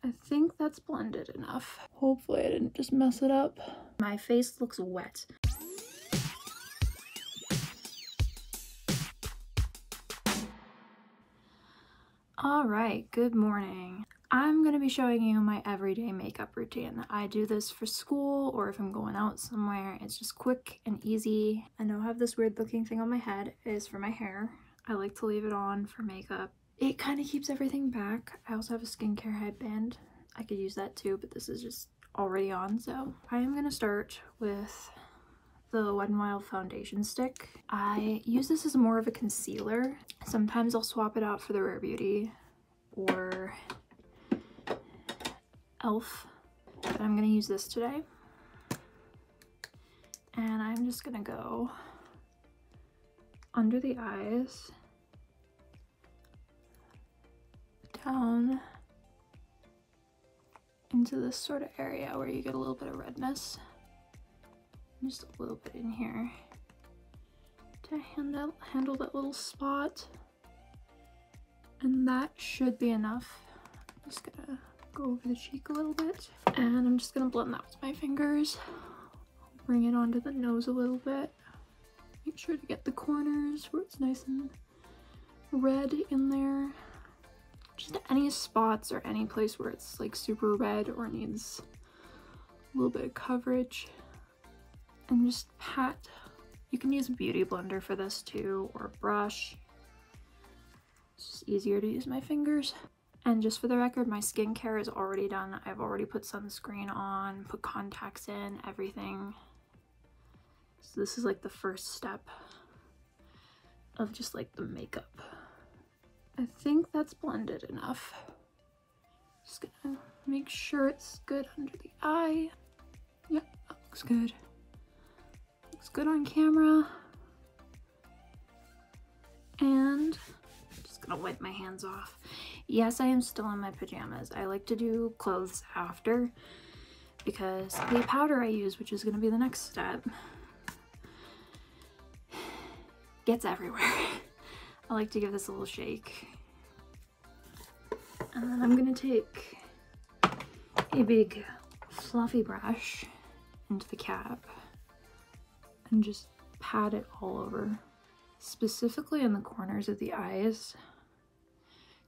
I think that's blended enough. Hopefully I didn't just mess it up. My face looks wet. Alright, good morning. I'm going to be showing you my everyday makeup routine. I do this for school or if I'm going out somewhere. It's just quick and easy. I know I have this weird looking thing on my head. It is for my hair. I like to leave it on for makeup. It kind of keeps everything back. I also have a skincare headband. I could use that too, but this is just already on. So I am going to start with the Wet n Wild foundation stick. I use this as more of a concealer. Sometimes I'll swap it out for the Rare Beauty or Elf, but I'm gonna use this today. And I'm just gonna go under the eyes, down into this sort of area where you get a little bit of redness. Just a little bit in here to handle that little spot. And that should be enough. I'm just gonna go over the cheek a little bit. And I'm just gonna blend that with my fingers. Bring it onto the nose a little bit. Make sure to get the corners where it's nice and red in there. Just any spots or any place where it's like super red or needs a little bit of coverage. And just pat. You can use a beauty blender for this too, or a brush. It's just easier to use my fingers. And just for the record, my skincare is already done. I've already put sunscreen on, put contacts in, everything. So this is like the first step of just like the makeup. I think that's blended enough. Just gonna make sure it's good under the eye. Yep, that looks good. Looks good on camera. And I'm just gonna wipe my hands off. Yes, I am still in my pajamas. I like to do clothes after because the powder I use, which is gonna be the next step, gets everywhere. I like to give this a little shake. And then I'm gonna take a big fluffy brush into the cap and just pat it all over, specifically in the corners of the eyes,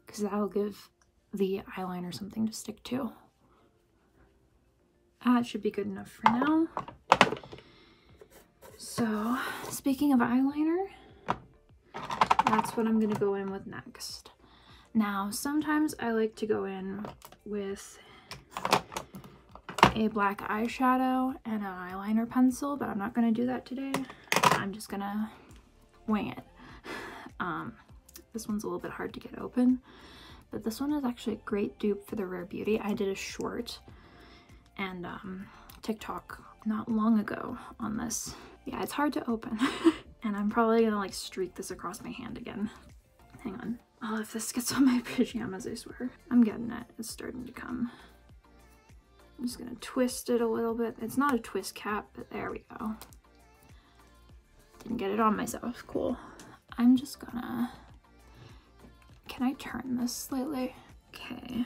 because that'll give the eyeliner something to stick to. That should be good enough for now. So, speaking of eyeliner, that's what I'm gonna go in with next. Now, sometimes I like to go in with a black eyeshadow and an eyeliner pencil, but I'm not gonna do that today. I'm just gonna wing it. This one's a little bit hard to get open, but this one is actually a great dupe for the Rare Beauty. I did a short and TikTok not long ago on this. Yeah, it's hard to open. And I'm probably gonna like streak this across my hand again. Hang on. Oh, if this gets on my pajamas, I swear. I'm getting it. It's starting to come. I'm just gonna twist it a little bit. It's not a twist cap, but there we go. Didn't get it on myself. Cool. I'm just gonna... Can I turn this slightly? Okay.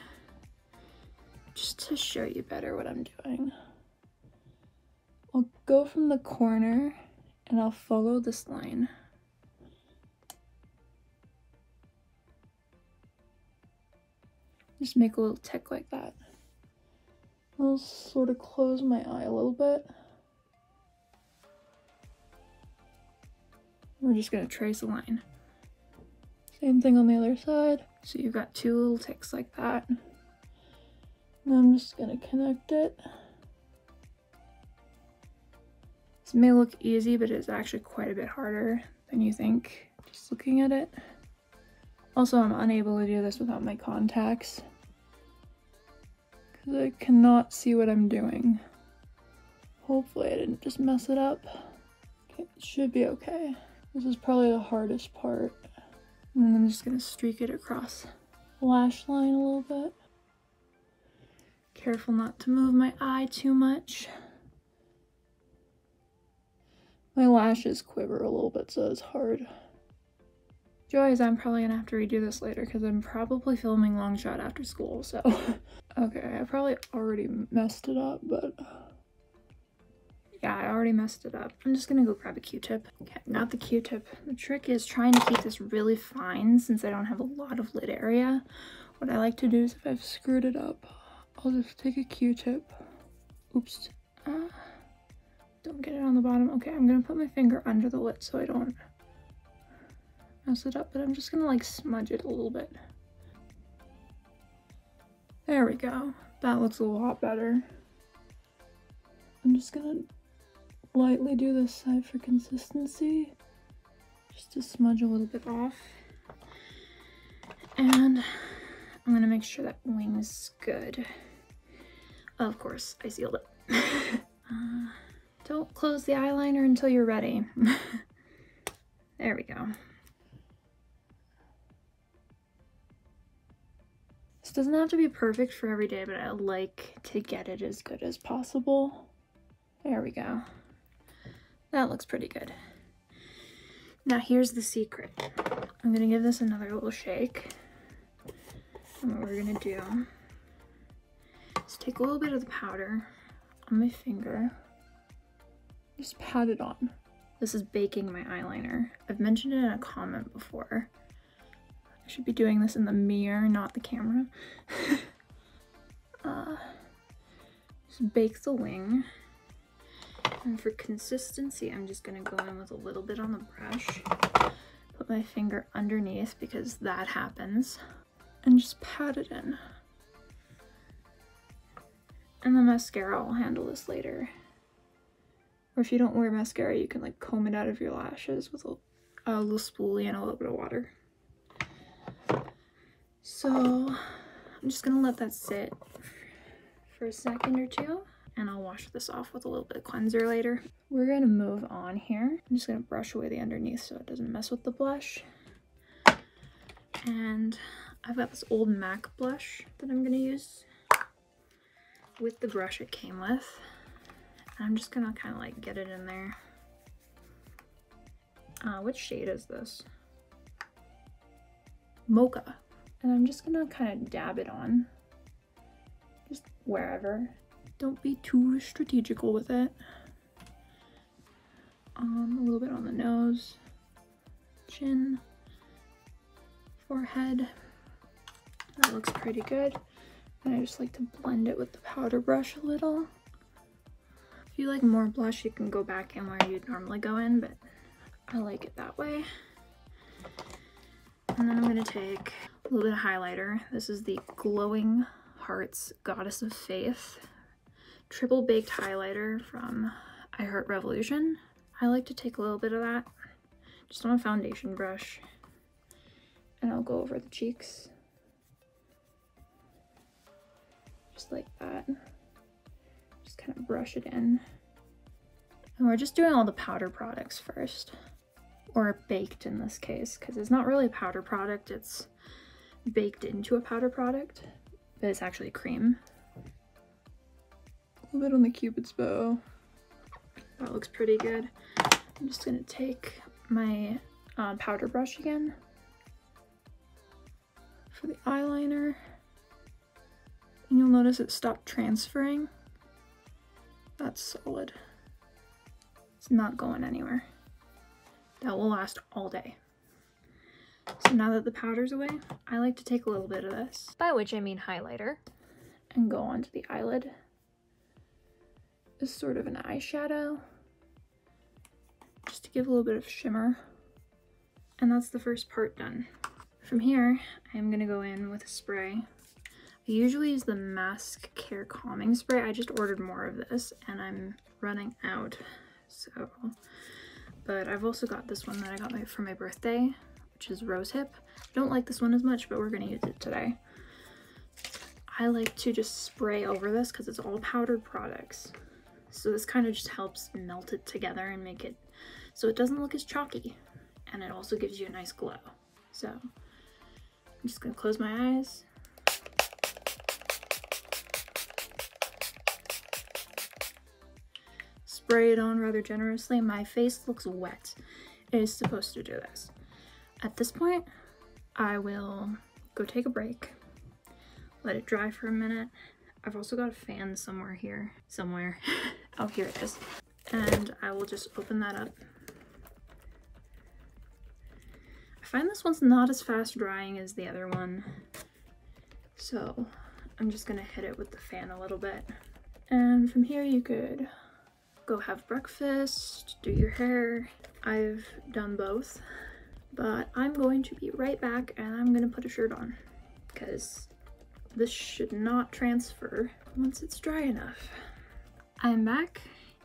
Just to show you better what I'm doing. I'll go from the corner and I'll follow this line. Just make a little tick like that. I'll sort of close my eye a little bit. We're just gonna trace a line. Same thing on the other side. So you've got two little ticks like that. And I'm just gonna connect it. This may look easy, but it's actually quite a bit harder than you think, just looking at it. Also, I'm unable to do this without my contacts, because I cannot see what I'm doing. Hopefully I didn't just mess it up. Okay, it should be okay. This is probably the hardest part. And then I'm just gonna streak it across the lash line a little bit. Careful not to move my eye too much. My lashes quiver a little bit, so it's hard. Joy is I'm probably gonna have to redo this later because I'm probably filming long shot after school, so Okay, I probably already messed it up, but yeah, I already messed it up. I'm just gonna go grab a Q-tip. Okay, not the Q-tip. The trick is trying to keep this really fine since I don't have a lot of lid area. What I like to do is if I've screwed it up, I'll just take a Q-tip. Oops. Don't get it on the bottom. Okay, I'm gonna put my finger under the lid so I don't mess it up, but I'm just gonna like smudge it a little bit. There we go. That looks a lot better. I'm just gonna lightly do this side for consistency, just to smudge a little bit off. And I'm gonna make sure that wing's good. Of course, I sealed it. Don't close the eyeliner until you're ready. There we go. This doesn't have to be perfect for every day, but I like to get it as good as possible. There we go. That looks pretty good. Now here's the secret. I'm gonna give this another little shake. And what we're gonna do is take a little bit of the powder on my finger. Just pat it on. This is baking my eyeliner. I've mentioned it in a comment before. I should be doing this in the mirror, not the camera. Just bake the wing. And for consistency, I'm just gonna go in with a little bit on the brush. Put my finger underneath because that happens. And just pat it in. And the mascara, I'll handle this later. Or if you don't wear mascara, you can like comb it out of your lashes with a little spoolie and a little bit of water. So I'm just gonna let that sit for a second or two, and I'll wash this off with a little bit of cleanser later. We're gonna move on here. I'm just gonna brush away the underneath so it doesn't mess with the blush. And I've got this old MAC blush that I'm gonna use with the brush it came with. And I'm just gonna kind of like get it in there. Which shade is this? Mocha. And I'm just gonna kind of dab it on, just wherever. Don't be too strategical with it. A little bit on the nose, chin, forehead. That looks pretty good. And I just like to blend it with the powder brush a little. If you like more blush, you can go back in where you'd normally go in, but I like it that way. And then I'm gonna take a little bit of highlighter. This is the Glowing Hearts Goddess of Faith triple baked highlighter from I Heart Revolution. I like to take a little bit of that just on a foundation brush, and I'll go over the cheeks just like that. Just kind of brush it in. And we're just doing all the powder products first, or baked in this case, because it's not really a powder product, it's baked into a powder product, but it's actually cream. A little bit on the Cupid's bow. That looks pretty good. I'm just gonna take my powder brush again for the eyeliner, and you'll notice it stopped transferring. That's solid. It's not going anywhere. That will last all day. So now that the powder's away, I like to take a little bit of this, by which I mean highlighter, and go onto the eyelid. It's sort of an eyeshadow, just to give a little bit of shimmer. And that's the first part done. From here, I'm gonna go in with a spray. I usually use the Mask Care Calming Spray. I just ordered more of this and I'm running out, so. But I've also got this one that I got for my birthday, which is Rosehip. I don't like this one as much, but we're gonna use it today. I like to just spray over this because it's all powdered products. So this kind of just helps melt it together and make it so it doesn't look as chalky. And it also gives you a nice glow. So I'm just gonna close my eyes. Spray it on rather generously. My face looks wet. It is supposed to do this. At this point, I will go take a break, let it dry for a minute. I've also got a fan somewhere here. Somewhere. Oh, here it is. And I will just open that up. I find this one's not as fast drying as the other one. So I'm just gonna hit it with the fan a little bit. And from here you could go have breakfast, do your hair. I've done both, but I'm going to be right back and I'm gonna put a shirt on because this should not transfer once it's dry enough. I'm back,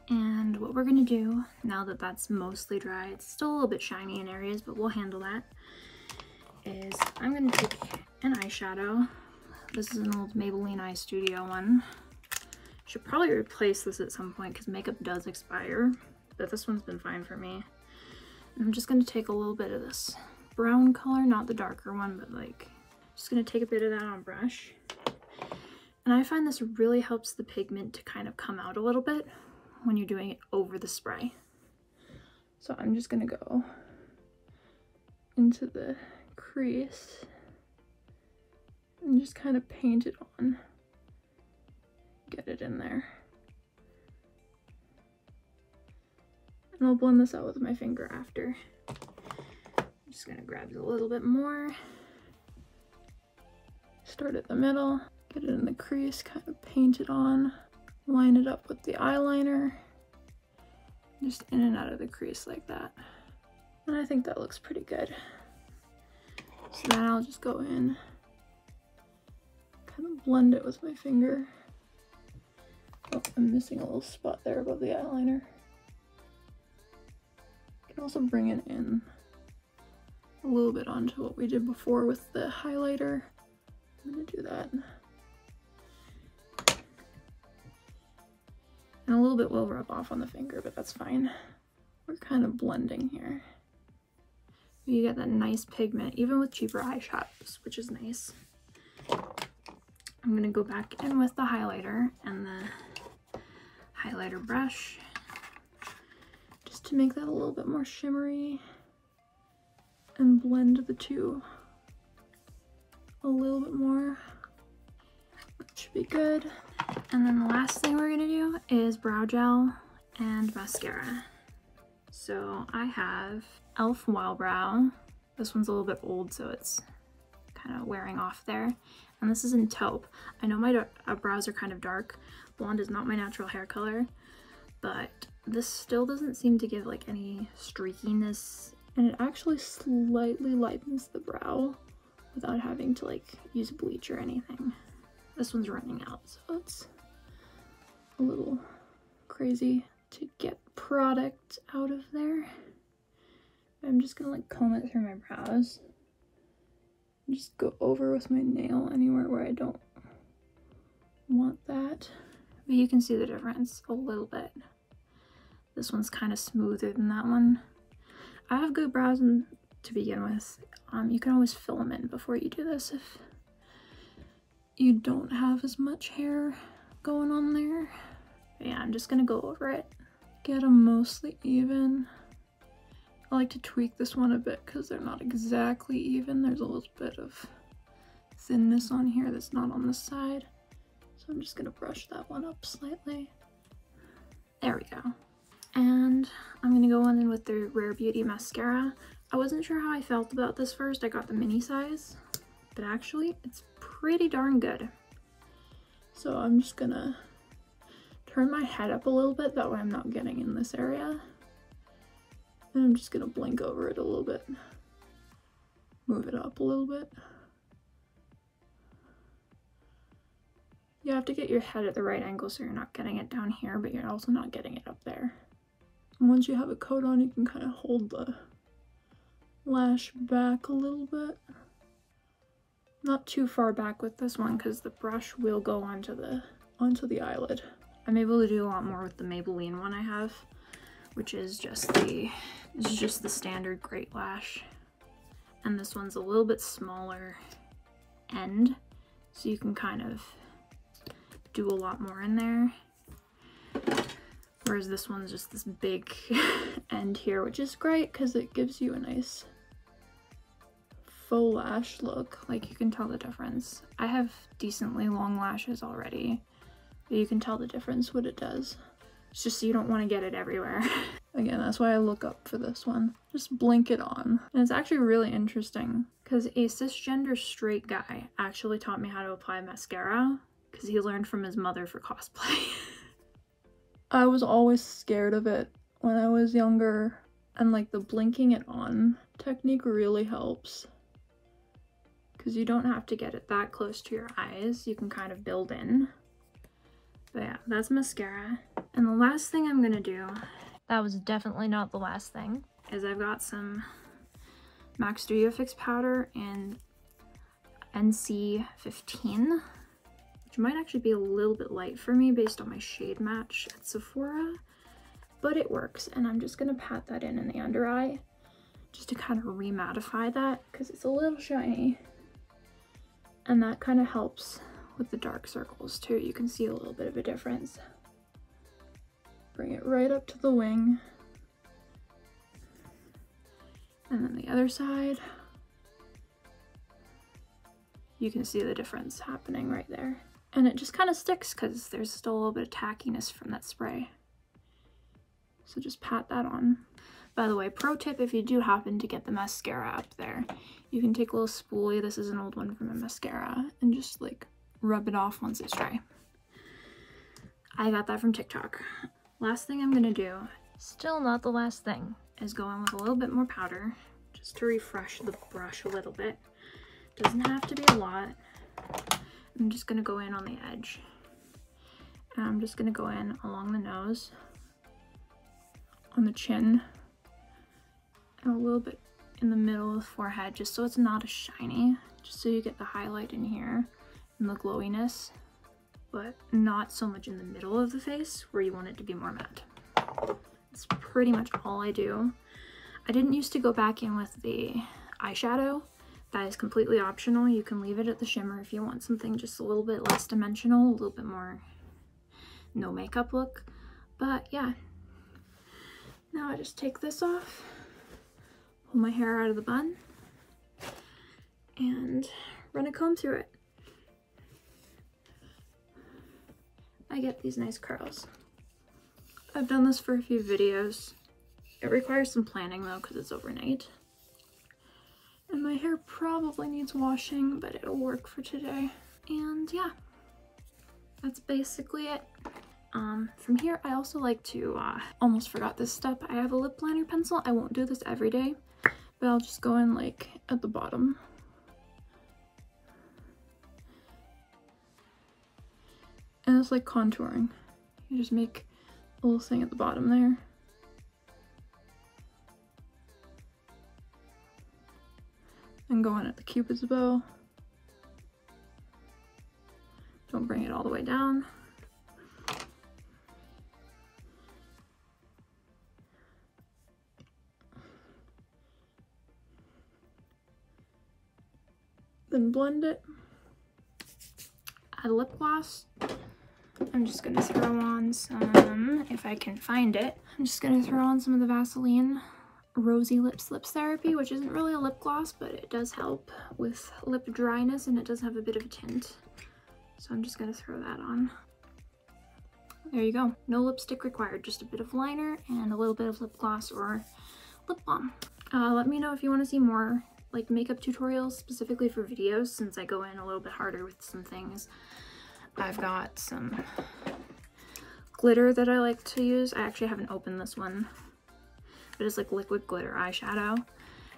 and what we're gonna do now that that's mostly dry, it's still a little bit shiny in areas, but we'll handle that, is I'm gonna take an eyeshadow. This is an old Maybelline Eye Studio one. Should probably replace this at some point because makeup does expire, but this one's been fine for me. And I'm just gonna take a little bit of this brown color, not the darker one, but like, just gonna take a bit of that on a brush. And I find this really helps the pigment to kind of come out a little bit when you're doing it over the spray. So I'm just gonna go into the crease and just kind of paint it on. Get it in there. And I'll blend this out with my finger after. I'm just gonna grab a little bit more. Start at the middle, get it in the crease, kind of paint it on, line it up with the eyeliner, just in and out of the crease like that. And I think that looks pretty good. So then I'll just go in, kind of blend it with my finger. Oh, I'm missing a little spot there above the eyeliner. You can also bring it in a little bit onto what we did before with the highlighter. I'm gonna do that. And a little bit will rub off on the finger, but that's fine. We're kind of blending here. You get that nice pigment, even with cheaper eyeshadows, which is nice. I'm gonna go back in with the highlighter and the highlighter brush, just to make that a little bit more shimmery and blend the two a little bit more. That should be good. And then the last thing we're gonna do is brow gel and mascara. So I have e.l.f. Wild Brow. This one's a little bit old, so it's kind of wearing off there. And this is in taupe. I know my brows are kind of dark. Blonde is not my natural hair color, but this still doesn't seem to give like any streakiness, and it actually slightly lightens the brow without having to like use bleach or anything. This one's running out, so it's a little crazy to get product out of there. I'm just gonna like comb it through my brows and just go over with my nail anywhere where I don't want that. But you can see the difference a little bit. This one's kind of smoother than that one. I have good brows to begin with. You can always fill them in before you do this if you don't have as much hair going on there. But yeah, I'm just gonna go over it. Get them mostly even. I like to tweak this one a bit because they're not exactly even. There's a little bit of thinness on here that's not on this side. So I'm just gonna brush that one up slightly. There we go. And I'm gonna go on in with the Rare Beauty mascara. I wasn't sure how I felt about this first. I got the mini size, but actually it's pretty darn good. So I'm just gonna turn my head up a little bit, that way I'm not getting in this area. And I'm just gonna blink over it a little bit. Move it up a little bit. You have to get your head at the right angle so you're not getting it down here, but you're also not getting it up there. And once you have a coat on, you can kind of hold the lash back a little bit. Not too far back with this one because the brush will go onto the eyelid. I'm able to do a lot more with the Maybelline one I have, which is just the standard Great Lash. And this one's a little bit smaller end, so you can kind of do a lot more in there. Whereas this one's just this big end here, which is great because it gives you a nice faux lash look. Like, you can tell the difference. I have decently long lashes already, but you can tell the difference what it does. It's just you don't want to get it everywhere. Again, that's why I look up for this one. Just blink it on. And it's actually really interesting because a cisgender straight guy actually taught me how to apply mascara because he learned from his mother for cosplay. I was always scared of it when I was younger, and like the blinking it on technique really helps because you don't have to get it that close to your eyes. You can kind of build in. But yeah, that's mascara. And the last thing I'm gonna do, that was definitely not the last thing, is I've got some MAC Studio Fix powder in NC15, which might actually be a little bit light for me based on my shade match at Sephora, but it works. And I'm just gonna pat that in the under eye just to kind of remattify that because it's a little shiny, and that kind of helps with the dark circles too. You can see a little bit of a difference. Bring it right up to the wing. And then the other side. You can see the difference happening right there. And it just kind of sticks because there's still a little bit of tackiness from that spray. So just pat that on. By the way, pro tip, if you do happen to get the mascara up there, you can take a little spoolie, this is an old one from a mascara, and just like rub it off once it's dry. I got that from TikTok. Last thing I'm gonna do, still not the last thing, is go in with a little bit more powder just to refresh the brush a little bit. Doesn't have to be a lot. I'm just gonna go in on the edge. And I'm just gonna go in along the nose, on the chin, and a little bit in the middle of the forehead, just so it's not as shiny, just so you get the highlight in here and the glowiness, but not so much in the middle of the face where you want it to be more matte. That's pretty much all I do. I didn't used to go back in with the eyeshadow. That is completely optional. You can leave it at the shimmer if you want something just a little bit less dimensional, a little bit more no makeup look. But yeah, now I just take this off, pull my hair out of the bun, and run a comb through it. I get these nice curls. I've done this for a few videos. It requires some planning though because it's overnight. And my hair probably needs washing, but it'll work for today. And yeah, that's basically it. From here, I also like to, almost forgot this step. I have a lip liner pencil. I won't do this every day, but I'll just go in like at the bottom. And it's like contouring. You just make a little thing at the bottom there. And go in at the cupid's bow. Don't bring it all the way down. Then blend it. Add lip gloss. I'm just gonna throw on some, if I can find it, I'm just gonna throw on some of the Vaseline Rosy Lips Lips Therapy, which isn't really a lip gloss, but it does help with lip dryness and it does have a bit of a tint. So I'm just gonna throw that on. There you go. No lipstick required, just a bit of liner and a little bit of lip gloss or lip balm. Let me know if you want to see more like makeup tutorials specifically for videos, since I go in a little bit harder with some things. I've got some glitter that I like to use. I actually haven't opened this one, but it's like liquid glitter eyeshadow,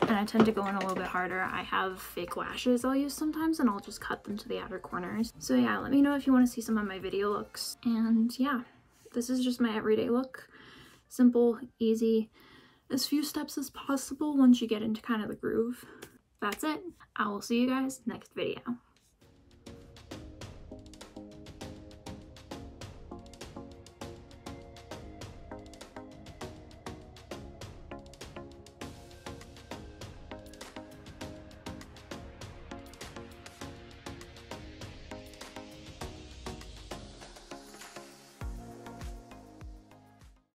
and I tend to go in a little bit harder. I have fake lashes I'll use sometimes, and I'll just cut them to the outer corners. So yeah, let me know if you want to see some of my video looks. And yeah, this is just my everyday look. Simple, easy, as few steps as possible once you get into kind of the groove. That's it. I will see you guys next video.